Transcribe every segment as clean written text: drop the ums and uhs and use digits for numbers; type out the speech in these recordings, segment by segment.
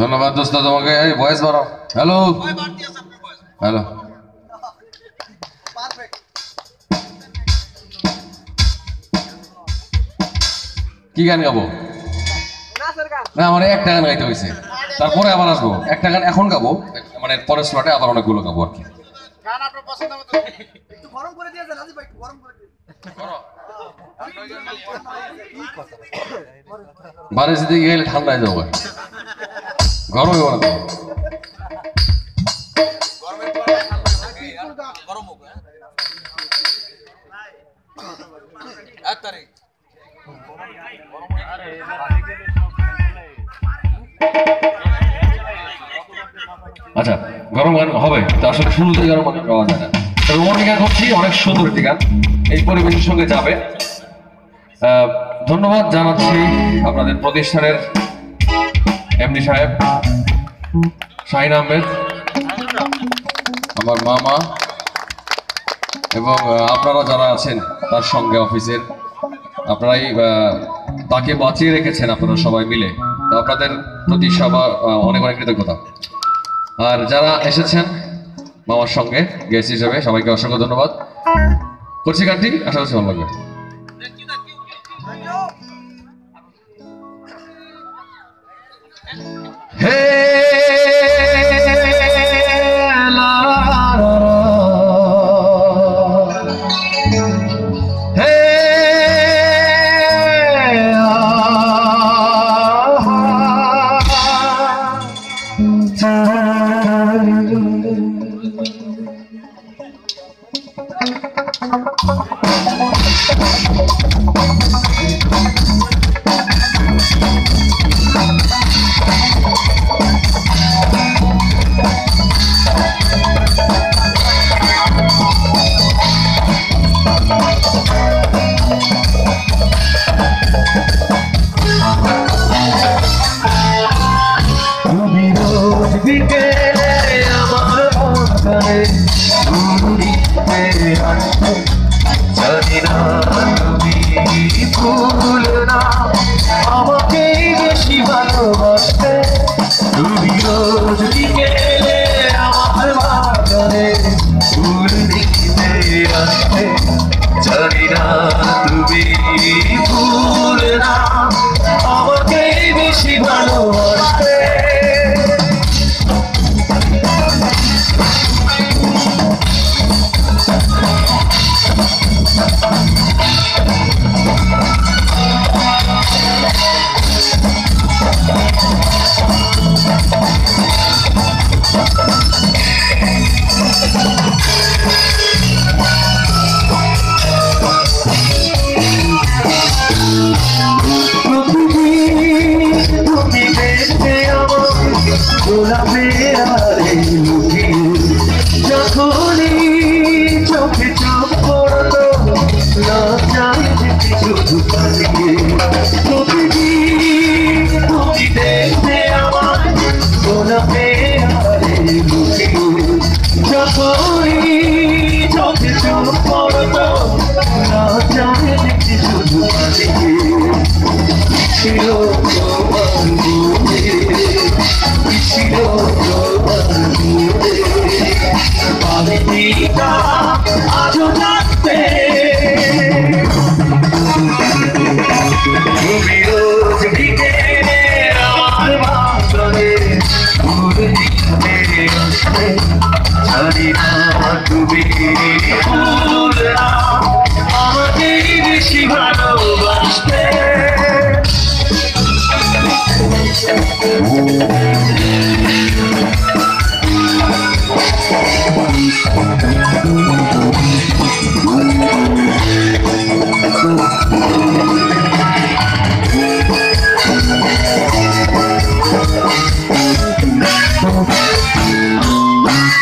ধন্যবাদ দোস্ত তোমাকে। এই ভয়েস বাড়াও। হ্যালো হ্যালো, কি গান গাবো? না আমার একটা গান গাইতে হয়েছে, তারপরে আবার আসবো। একটা গান এখন গাবো, মানে পরের স্লটে আবার অনেকগুলো গাবো আর কি। বারিশ দিকে গেলে ঠান্ডায় যাবো, গরমে গরম। আচ্ছা গরম গান হবে তো, আসলে শুরুতে গরম গান গাওয়া যায় না। রোমান্টিক গান করছি, অনেক সুন্দর একটি গান এই পরিবেশের সঙ্গে যাবে। ধন্যবাদ জানাচ্ছি আপনাদের প্রতিষ্ঠানের এমডি সাহেব শাহিন আহমেদ, আমার মামা, এবং আপনারা যারা আছেন তার সঙ্গে অফিসের, আপনারাই তাকে বাঁচিয়ে রেখেছেন আপনারা সবাই মিলে। তো আপনাদের প্রতি সবার অনেক অনেক কৃতজ্ঞতা। আর যারা এসেছেন মামার সঙ্গে গেস্ট হিসেবে, সবাইকে অসংখ্য ধন্যবাদ। করছি গানটি, আশা করছি ভালো লাগবে। হে আমাকে বেশি ভালোবাসতে, তুমি রোজ বিকেলে আমার বাগানে ফুল দেখতে আসতে। জানি না তুমি ভুলে না আমাকে বেশি ভালোবাসতে। যখনই চোখে চোখ পড়তো লজ্জায় শুধু পালিয়ে, প্রতিদিন তুমি দেখতে আমার গোলাপে আরে মুখে। যখনই চোখে চোখ পড়তো লজ্জায় শুধু পালিয়ে। ছিল তোমার মনে, ছিল তোমার মনে পাখিটা আজও থাকতে। তুমি রোজ বিকেলে আমার বাগানে ফুল দেখতে আসতে। জানি না তুমি ভুল না আমাকে বেশি ভালোবাসতে।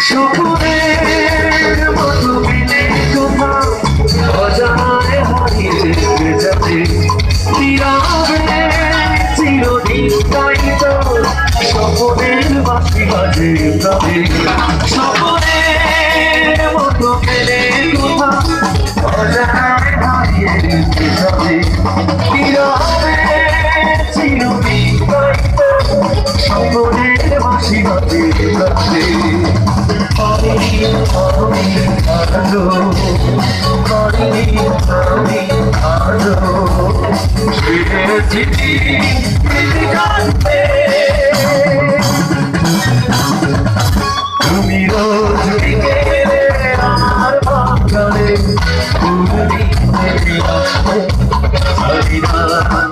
স্বপ্নের মতো মিলে কোথাও অজানায় হারিয়ে যাবে, নীরবে চিরদিন তাই তো স্বপ্নের বাঁশি বাজে তবে। স্বপ্নের মতো মিলে কোথাও অজানায় হারিয়ে যাবে, নীরবে চিরদিন তাই তো স্বপ্নের চিঠি কাটবে তুমি রোজ বিকেলে আমার বাগানে ফুল দিতে আসবে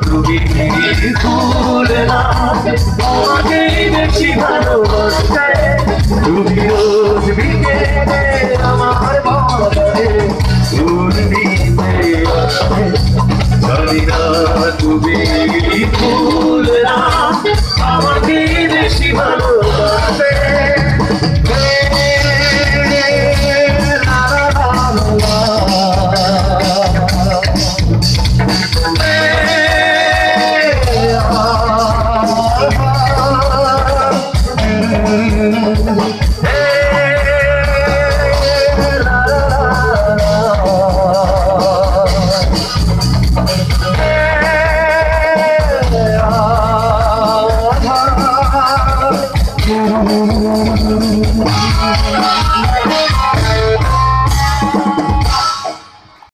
তুমি ফুল না তোমাকে বেশি ভালোবাসতে তুমি রোজ বিকেলে আমার বাগানে ফুল দিতে আসবে তুমি ফুল না আমাকে বেশি ভালোবাসতে